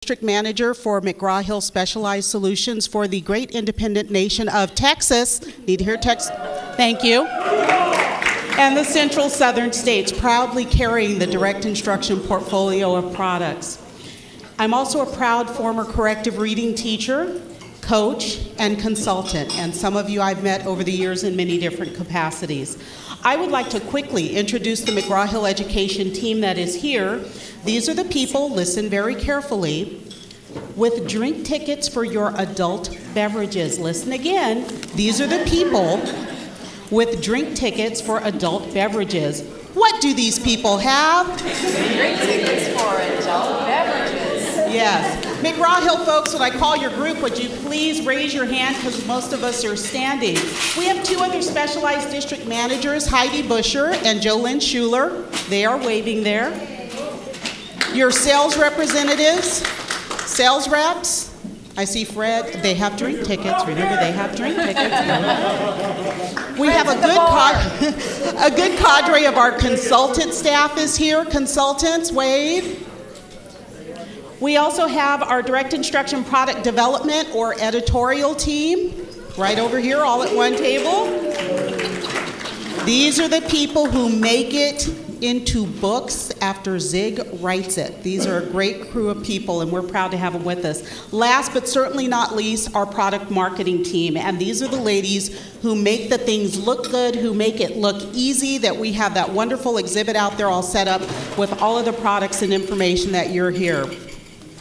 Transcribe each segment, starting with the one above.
District Manager for McGraw-Hill Specialized Solutions for the great independent nation of Texas. Need to hear Texas? Thank you. And the Central Southern States, proudly carrying the direct instruction portfolio of products. I'm also a proud former corrective reading teacher, coach, and consultant, and some of you I've met over the years in many different capacities. I would like to quickly introduce the McGraw-Hill education team that is here. These are the people, listen very carefully, with drink tickets for your adult beverages. Listen again, these are the people with drink tickets for adult beverages. What do these people have? Drink tickets for adult beverages. Yes. McGraw-Hill folks, when I call your group, would you please raise your hand because most of us are standing. We have two other specialized district managers, Heidi Busher and Jolynn Schuler. They are waving there. Your sales representatives, sales reps. I see Fred, they have drink tickets. Remember, they have drink tickets. We have a good cadre of our consultant staff is here. Consultants, wave. We also have our direct instruction product development or editorial team right over here, all at one table. These are the people who make it into books after Zig writes it. These are a great crew of people, and we're proud to have them with us. Last but certainly not least, our product marketing team. And these are the ladies who make the things look good, who make it look easy, that we have that wonderful exhibit out there all set up with all of the products and information that you're here.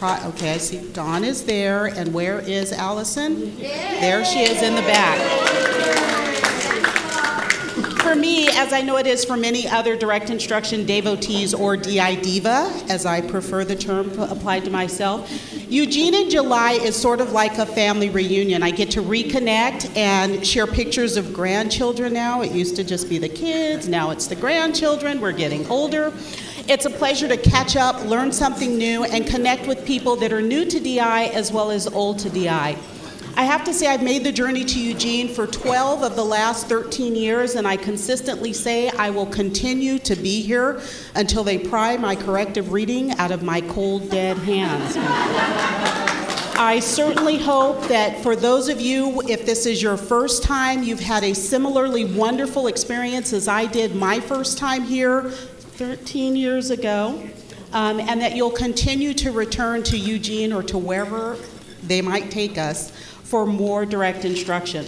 Okay, I see Dawn is there, and where is Allison? There she is in the back. For me, as I know it is for many other direct instruction devotees, or DI Diva, as I prefer the term applied to myself, Eugene in July is sort of like a family reunion. I get to reconnect and share pictures of grandchildren now. It used to just be the kids, now it's the grandchildren. We're getting older. It's a pleasure to catch up, learn something new, and connect with people that are new to DI as well as old to DI. I have to say I've made the journey to Eugene for 12 of the last 13 years, and I consistently say I will continue to be here until they pry my corrective reading out of my cold, dead hands. I certainly hope that for those of you, if this is your first time, you've had a similarly wonderful experience as I did my first time here 13 years ago, and that you'll continue to return to Eugene or to wherever they might take us for more direct instruction.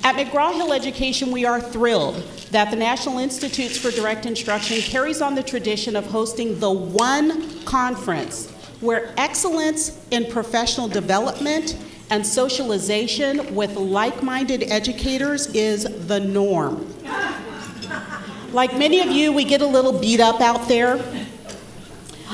At McGraw-Hill Education, we are thrilled that the National Institutes for Direct Instruction carries on the tradition of hosting the one conference where excellence in professional development and socialization with like-minded educators is the norm. Like many of you, we get a little beat up out there.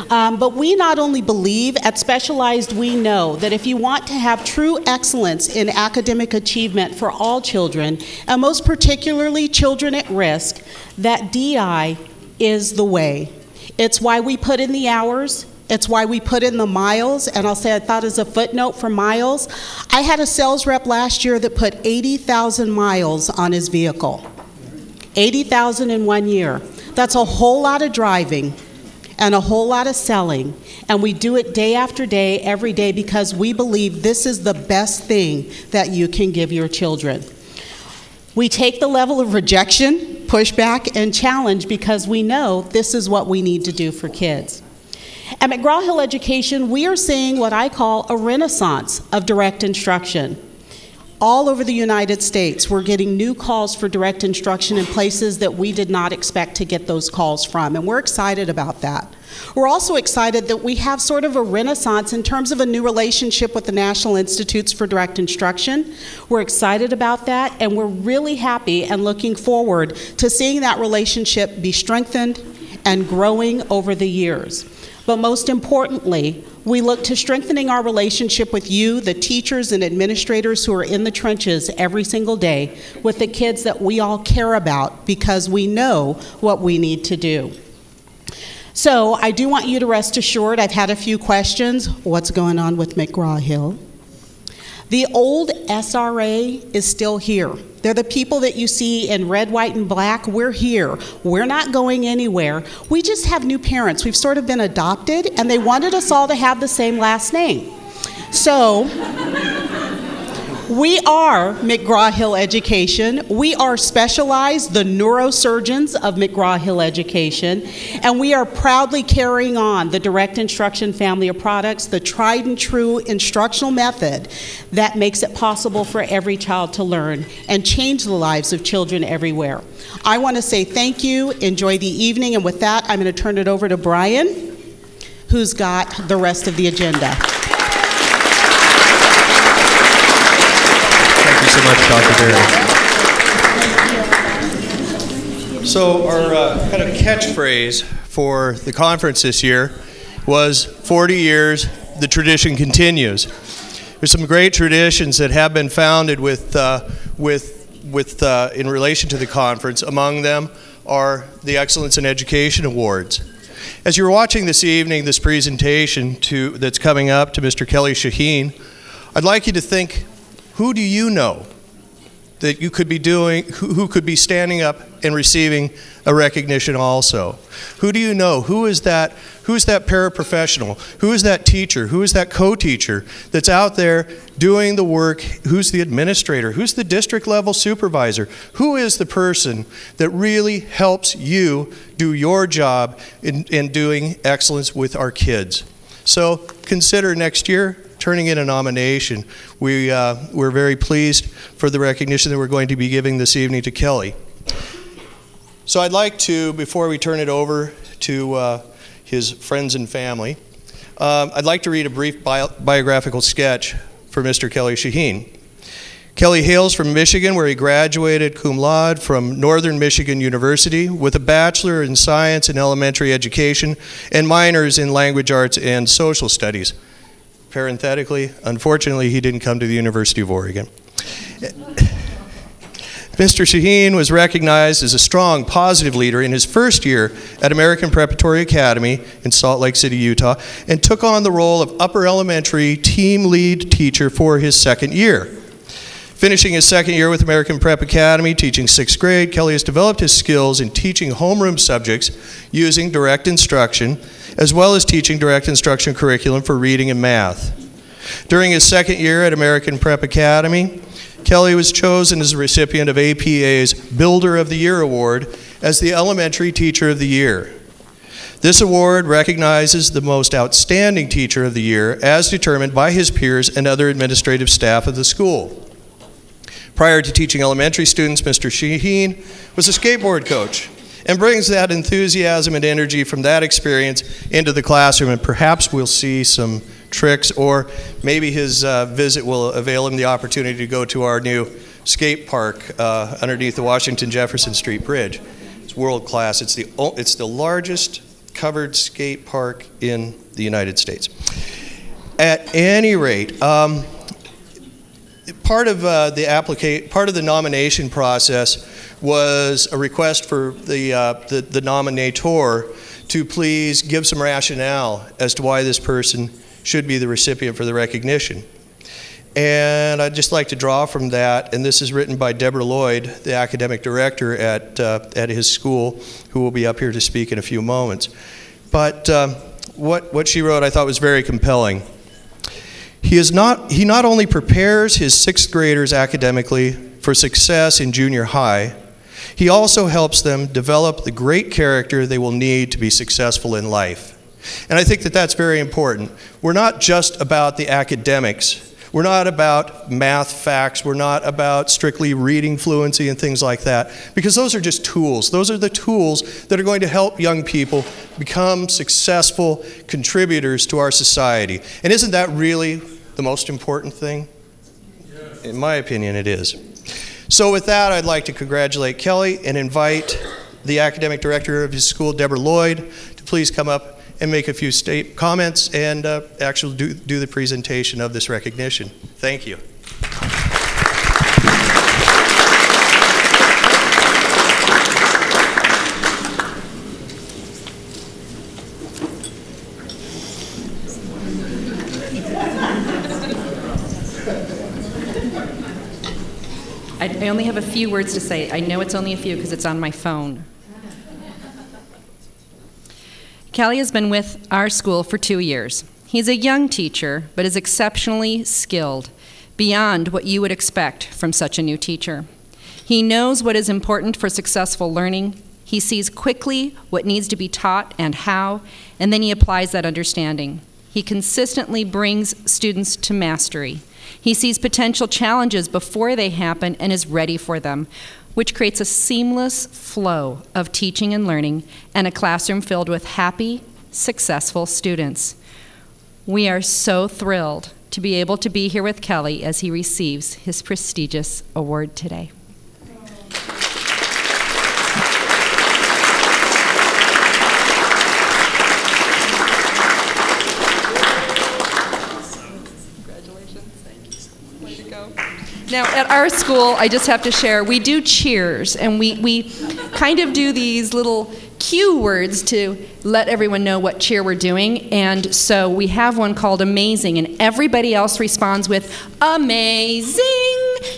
But we not only believe, at Specialized we know that if you want to have true excellence in academic achievement for all children, and most particularly children at risk, that DI is the way. It's why we put in the hours. It's why we put in the miles, and I'll say I thought as a footnote for miles, I had a sales rep last year that put 80,000 miles on his vehicle. 80,000 in 1 year. That's a whole lot of driving and a whole lot of selling, and we do it day after day, every day, because we believe this is the best thing that you can give your children. We take the level of rejection, pushback, and challenge because we know this is what we need to do for kids. At McGraw-Hill Education, we are seeing what I call a renaissance of direct instruction. All over the United States, we're getting new calls for direct instruction in places that we did not expect to get those calls from, and we're excited about that. We're also excited that we have sort of a renaissance in terms of a new relationship with the National Institutes for Direct Instruction. We're excited about that, and we're really happy and looking forward to seeing that relationship be strengthened and growing over the years. But most importantly, we look to strengthening our relationship with you, the teachers and administrators who are in the trenches every single day with the kids that we all care about because we know what we need to do. So I do want you to rest assured, I've had a few questions. What's going on with McGraw-Hill? The old SRA is still here. They're the people that you see in red, white, and black. We're here. We're not going anywhere. We just have new parents. We've sort of been adopted, and they wanted us all to have the same last name. So we are McGraw-Hill Education. We are specialized, the neurosurgeons of McGraw-Hill Education, and we are proudly carrying on the direct instruction family of products, the tried and true instructional method that makes it possible for every child to learn and change the lives of children everywhere. I want to say thank you, enjoy the evening, and with that, I'm going to turn it over to Brian, who's got the rest of the agenda. Thank you so much, Dr. Berry. So our kind of catchphrase for the conference this year was 40 years, the tradition continues. There's some great traditions that have been founded in relation to the conference. Among them are the Excellence in Education Awards. As you're watching this evening, this presentation that's coming up to Mr. Kelly Shaheen, I'd like you to think, who do you know that you could be doing, who could be standing up and receiving a recognition also? Who do you know? Who is that paraprofessional? Who is that teacher? Who is that co-teacher that's out there doing the work? Who's the administrator? Who's the district level supervisor? Who is the person that really helps you do your job in doing excellence with our kids? So consider next year turning in a nomination. We're very pleased for the recognition that we're going to be giving this evening to Kelly. So I'd like to, before we turn it over to his friends and family, I'd like to read a brief biographical sketch for Mr. Kelly Shaheen. Kelly hails from Michigan, where he graduated cum laude from Northern Michigan University with a Bachelor in Science and Elementary Education and minors in Language Arts and Social Studies. Parenthetically, unfortunately, he didn't come to the University of Oregon. Mr. Shaheen was recognized as a strong, positive leader in his first year at American Preparatory Academy in Salt Lake City, Utah, and took on the role of upper elementary team lead teacher for his second year. Finishing his second year with American Prep Academy, teaching 6th grade, Kelly has developed his skills in teaching homeroom subjects using direct instruction, as well as teaching direct instruction curriculum for reading and math. During his second year at American Prep Academy, Kelly was chosen as a recipient of APA's Builder of the Year Award as the Elementary Teacher of the Year. This award recognizes the most outstanding teacher of the year as determined by his peers and other administrative staff of the school. Prior to teaching elementary students, Mr. Shaheen was a skateboard coach and brings that enthusiasm and energy from that experience into the classroom, and perhaps we'll see some tricks, or maybe his visit will avail him the opportunity to go to our new skate park underneath the Washington Jefferson Street Bridge. It's world class. It's the largest covered skate park in the United States. At any rate, part of the nomination process was a request for the nominator to please give some rationale as to why this person should be the recipient for the recognition. And I'd just like to draw from that, and this is written by Deborah Lloyd, the academic director at his school, who will be up here to speak in a few moments. But what she wrote I thought was very compelling. He not only prepares his 6th graders academically for success in junior high, he also helps them develop the great character they will need to be successful in life. And I think that that's very important. We're not just about the academics. We're not about math facts. We're not about strictly reading fluency and things like that, because those are just tools. Those are the tools that are going to help young people become successful contributors to our society. And isn't that really the most important thing? Yes. In my opinion, it is. So with that, I'd like to congratulate Kelly and invite the academic director of his school, Deborah Lloyd, to please come up and make a few comments and actually do the presentation of this recognition. Thank you. I only have a few words to say. I know it's only a few because it's on my phone. Kelly has been with our school for 2 years. He's a young teacher, but is exceptionally skilled, beyond what you would expect from such a new teacher. He knows what is important for successful learning. He sees quickly what needs to be taught and how, and then he applies that understanding. He consistently brings students to mastery. He sees potential challenges before they happen and is ready for them, which creates a seamless flow of teaching and learning and a classroom filled with happy, successful students. We are so thrilled to be able to be here with Kelly as he receives his prestigious award today. Now, at our school, I just have to share, we do cheers, and we kind of do these little cue words to let everyone know what cheer we're doing. And so we have one called amazing, and everybody else responds with amazing.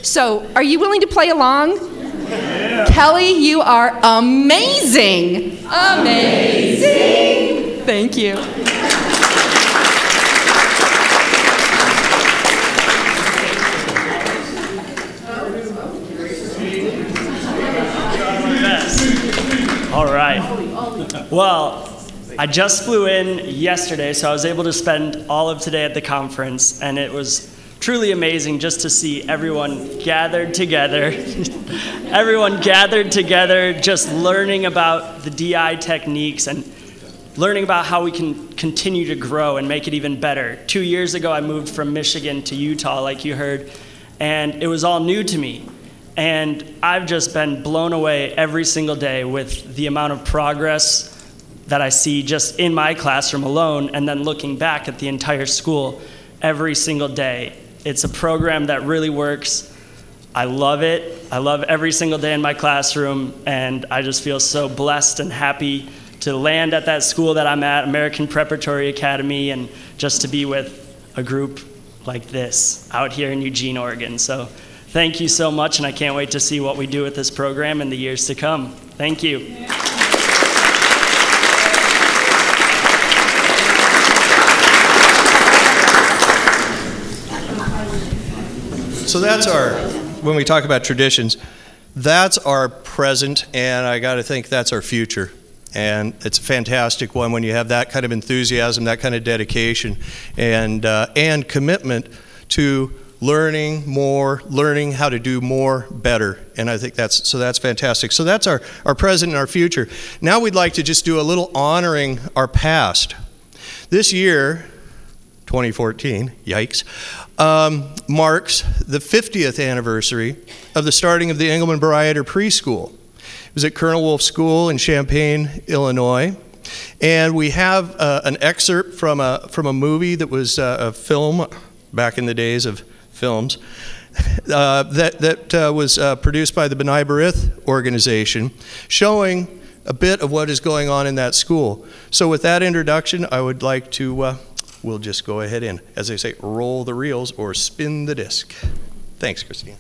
So are you willing to play along? Yeah. Kelly, you are amazing. Amazing. Thank you. All right. Well, I just flew in yesterday, so I was able to spend all of today at the conference, and it was truly amazing just to see everyone gathered together. Everyone gathered together, just learning about the DI techniques and learning about how we can continue to grow and make it even better. 2 years ago, I moved from Michigan to Utah, like you heard, and it was all new to me. And I've just been blown away every single day with the amount of progress that I see just in my classroom alone, and then looking back at the entire school every single day. It's a program that really works. I love it. I love every single day in my classroom, and I just feel so blessed and happy to land at that school that I'm at, American Preparatory Academy, and just to be with a group like this out here in Eugene, Oregon. So thank you so much, and I can't wait to see what we do with this program in the years to come. Thank you. So that's when we talk about traditions, that's our present, and I got to think that's our future. And it's a fantastic one when you have that kind of enthusiasm, that kind of dedication, and commitment to learning more, learning how to do more better. And I think that's fantastic. So that's our present and our future. Now we'd like to just do a little honoring our past. This year, 2014, yikes, marks the 50th anniversary of the starting of the Engelmann Barometer Preschool. It was at Colonel Wolfe School in Champaign, Illinois. And we have an excerpt from a movie that was a film back in the days of films that was produced by the B'nai B'rith organization, showing a bit of what is going on in that school. So with that introduction, I would like to, we'll just go ahead and, as they say, roll the reels or spin the disc. Thanks, Christine.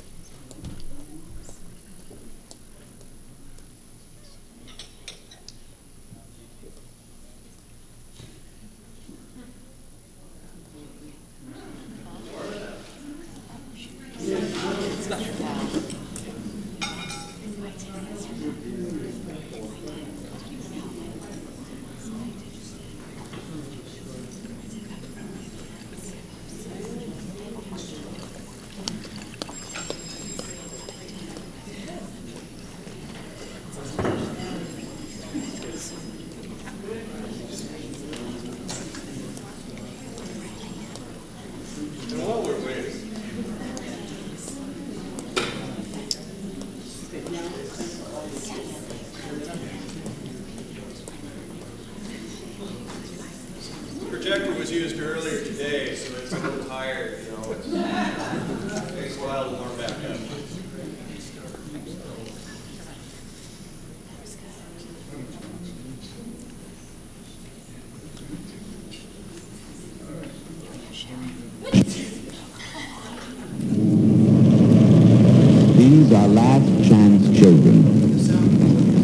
These are last chance children.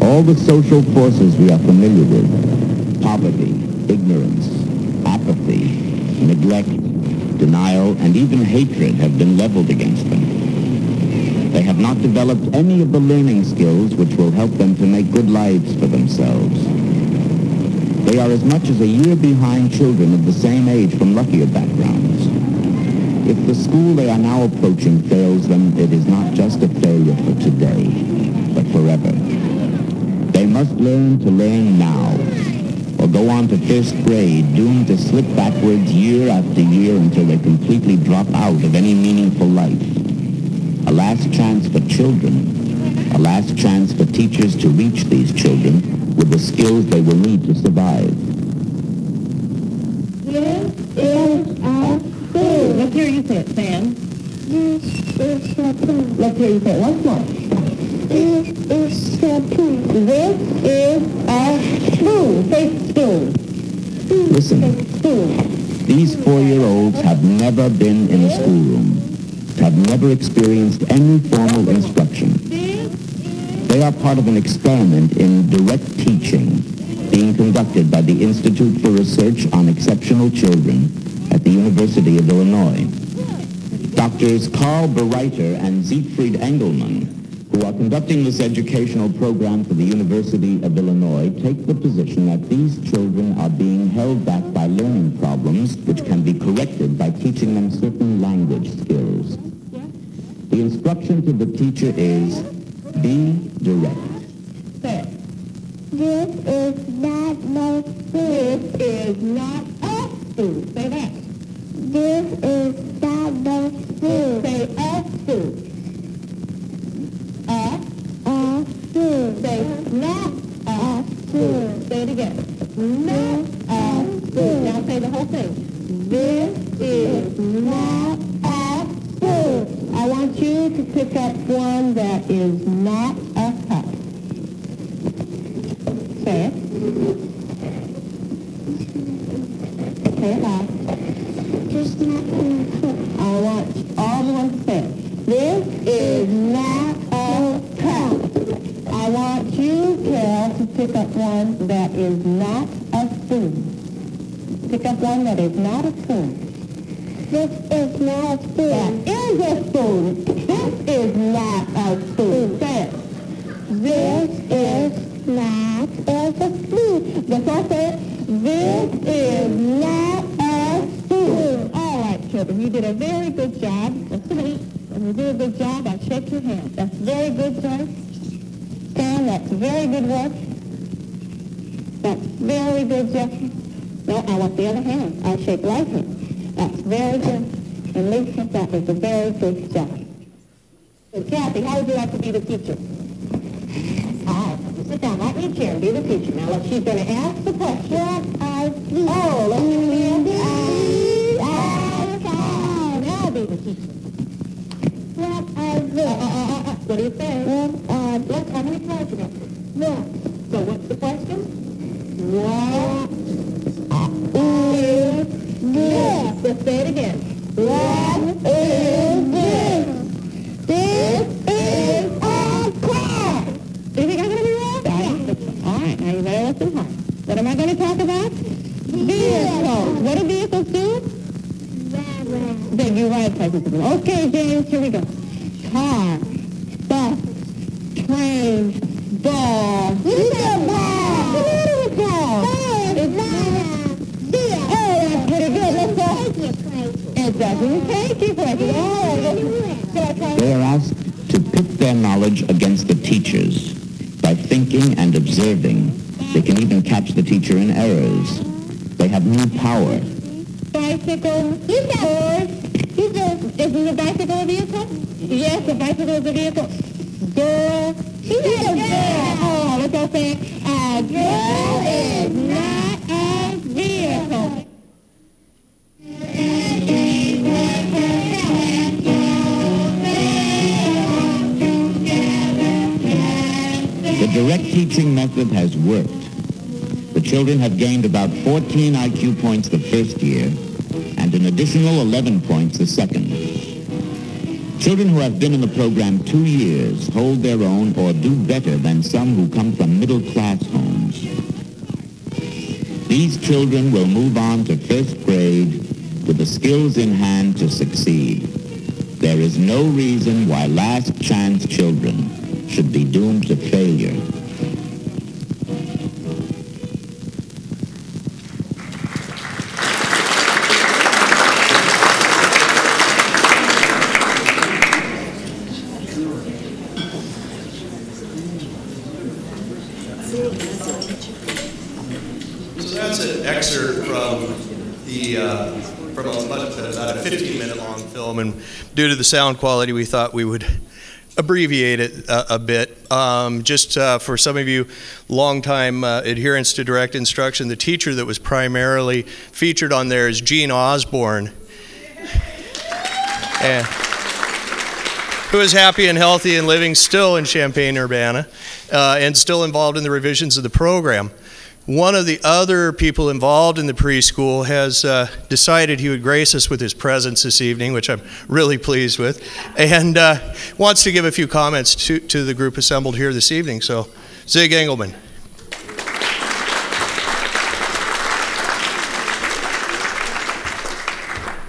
All the social forces we are familiar with, poverty, ignorance, apathy, neglect, denial, and even hatred have been leveled against them. They have not developed any of the learning skills which will help them to make good lives for themselves. They are as much as a year behind children of the same age from luckier backgrounds. If the school they are now approaching fails them, it is not just a failure for today, but forever. They must learn to learn now, or go on to first grade, doomed to slip backwards year after year until they completely drop out of any meaningful life. A last chance for children, a last chance for teachers to reach these children with the skills they will need to survive. This is our school. Let's hear you say it, Sam. This is our school. Let's hear you say it once more. This is our school. This is our school. Say school. Listen, these 4-year-olds have never been in a schoolroom, have never experienced any formal instruction. They are part of an experiment in direct teaching being conducted by the Institute for Research on Exceptional Children at the University of Illinois. Doctors Carl Bereiter and Siegfried Engelmann, who are conducting this educational program for the University of Illinois, take the position that these children are being held back by learning problems which can be corrected by teaching them certain language skills. The instruction to the teacher is, be direct. Say, this is not my school. This is not a school. Say that. This is not my school. Say a school. A school. Say not a school. Say it again. Not a school. Now say the whole thing. This is not a school. I want you to pick up one that is not a cup. Say it. Say it loud. Just not a cup. I want all the ones to say it. This is not a cup. I want you, Carol, to pick up one that is not a spoon. Pick up one that is not a spoon. This is not a spoon. That is a spoon. This is not a spoon. Say it. This is not a spoon. That's all say it. This is not a spoon. All right, children, you did a very good job. When you do a good job, I'll shake your hand. That's very good, sir. Sam, that's very good work. That's very good, Jeffrey. No, I want the other hand. I'll shake right hand. That's very good. And Lisa, that was a very good job. So, Kathy, how would you like to be the teacher? All right, sit down right in your chair and be the teacher. Now, look, she's going to ask the question. What I do. Oh, look at me. Now be the teacher. What I do. What do you say? What I do. Look, how many cards you got? One. So, what's the question? What is this? Let's say it again. What is this? This is a car. Do you think I'm going to be wrong? All right, now you better listen hard. What am I going to talk about? Vehicles. What do vehicles do? Then you ride bicycles. Okay, James, here we go. Car, bus, train, ball. You said ball. What's the matter with ball? It's not. Oh, that's pretty good. Let's go. It doesn't take you places. All right. They are asked to pit their knowledge against the teachers. By thinking and observing, they can even catch the teacher in errors. They have new power. Bicycle. You said. Isn't a bicycle a vehicle? Yes, a bicycle is a vehicle. Girl. She said a girl. Oh, let's all say it. A girl is not a vehicle. The direct teaching method has worked. The children have gained about 14 IQ points the first year and an additional 11 points the second. Children who have been in the program 2 years hold their own or do better than some who come from middle-class homes. These children will move on to first grade with the skills in hand to succeed. There is no reason why last chance children should be doomed to failure. That's an excerpt from about a 15-minute long film, and due to the sound quality, we thought we would abbreviate it a bit. Just for some of you longtime adherents to direct instruction, the teacher that was primarily featured on there is Gene Osbourne, who is happy and healthy and living still in Champaign-Urbana and still involved in the revisions of the program. One of the other people involved in the preschool has decided he would grace us with his presence this evening, which I'm really pleased with, and wants to give a few comments to the group assembled here this evening. So, Zig Engelmann.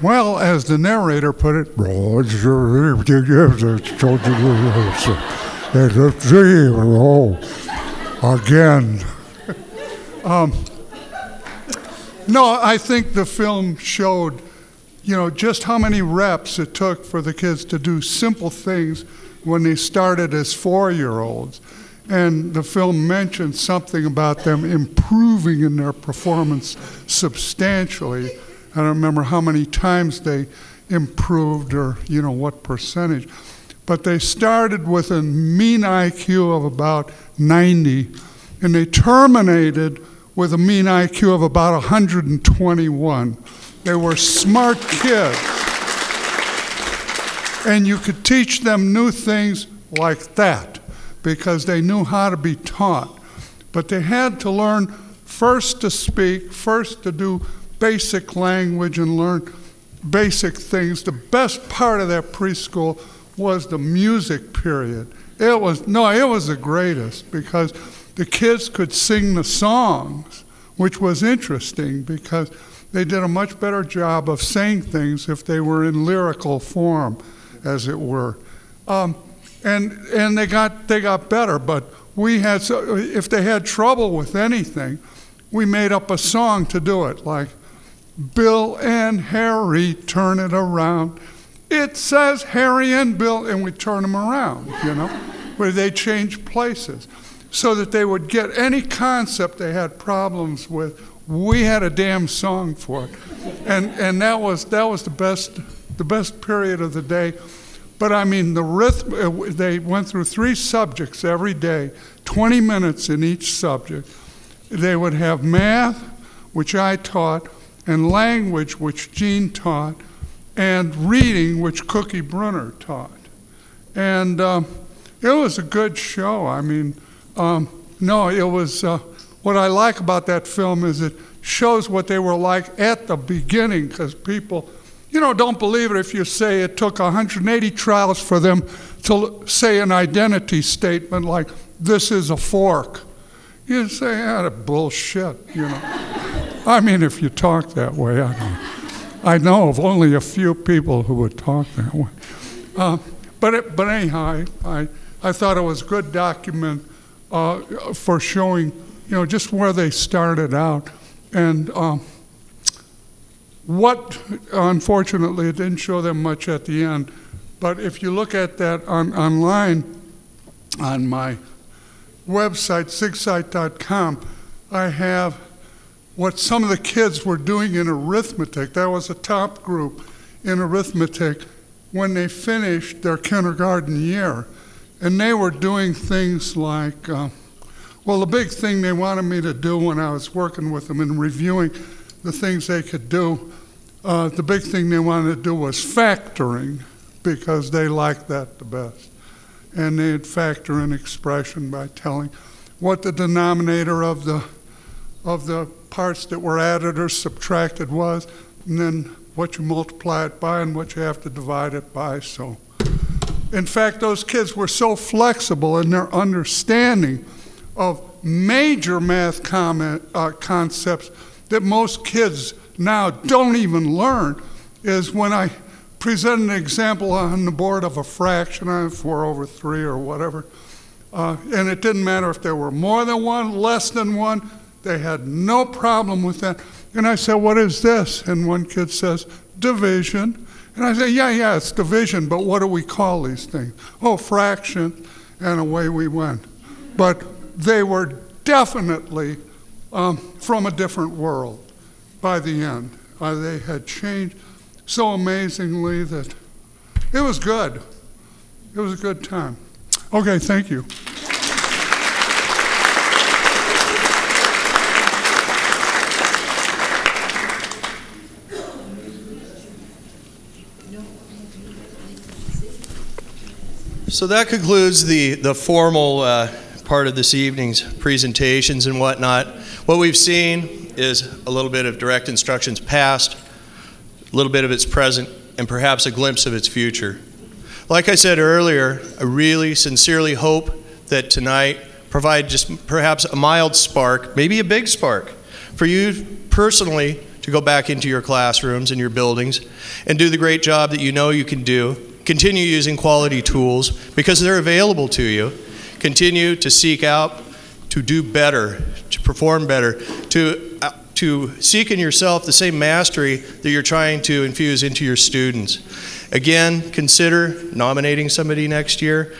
Well, as the narrator put it, again. No, I think the film showed, just how many reps it took for the kids to do simple things when they started as 4-year-olds. And the film mentioned something about them improving in their performance substantially. I don't remember how many times they improved or, what percentage. But they started with a mean IQ of about 90, and they terminated with a mean IQ of about 121. They were smart kids. And you could teach them new things like that because they knew how to be taught. But they had to learn first to speak, first to do basic language and learn basic things. The best part of that preschool was the music period. It was the greatest because the kids could sing the songs, which was interesting because they did a much better job of saying things if they were in lyrical form, as it were. And they got better, but if they had trouble with anything, we made up a song to do it, like, Bill and Harry, turn it around. It says Harry and Bill, and we turn them around, where they change places, so that they would get any concept they had problems with. We had a damn song for it, and that was the best period of the day. But I mean, they went through 3 subjects every day, 20 minutes in each subject. They would have math, which I taught, and language, which Gene taught, and reading, which Cookie Brunner taught. And it was a good show. I mean, it was, what I like about that film is it shows what they were like at the beginning, because people, don't believe it if you say it took 180 trials for them to say an identity statement like, this is a fork. You say, that bullshit, I mean, if you talk that way, I know of only a few people who would talk that way. But anyhow, I thought it was a good document for showing, just where they started out. And unfortunately, it didn't show them much at the end. But if you look at that online on my website, sigsite.com, I have what some of the kids were doing in arithmetic. That was a top group in arithmetic when they finished their kindergarten year. And they were doing things like, the big thing they wanted me to do when I was working with them and reviewing the things they could do, the big thing they wanted to do was factoring, because they liked that the best. And they'd factor an expression by telling what the denominator of the parts that were added or subtracted was, and then what you multiply it by and what you have to divide it by. So In fact, those kids were so flexible in their understanding of major math concepts that most kids now don't even learn. Is when I present an example on the board of a fraction, 4 over 3 or whatever, and it didn't matter if there were more than one, less than one, they had no problem with that. And I said, what is this? And one kid says, division. And I say, yeah, it's division, but what do we call these things? Oh, fraction, and away we went. But they were definitely from a different world by the end. They had changed so amazingly that it was good. It was a good time. Okay, thank you. So that concludes the formal part of this evening's presentations and whatnot. What we've seen is a little bit of direct instruction's past, a little bit of its present, and perhaps a glimpse of its future. Like I said earlier, I really sincerely hope that tonight provide just perhaps a mild spark, maybe a big spark, for you personally to go back into your classrooms and your buildings and do the great job that you know you can do. Continue using quality tools because they're available to you. Continue to seek out to do better, to perform better, to seek in yourself the same mastery that you're trying to infuse into your students. Again, consider nominating somebody next year.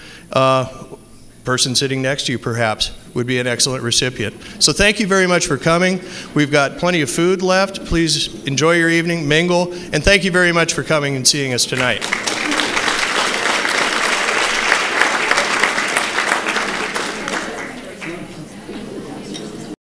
Person sitting next to you perhaps would be an excellent recipient. So thank you very much for coming. We've got plenty of food left. Please enjoy your evening, mingle, and thank you very much for coming and seeing us tonight.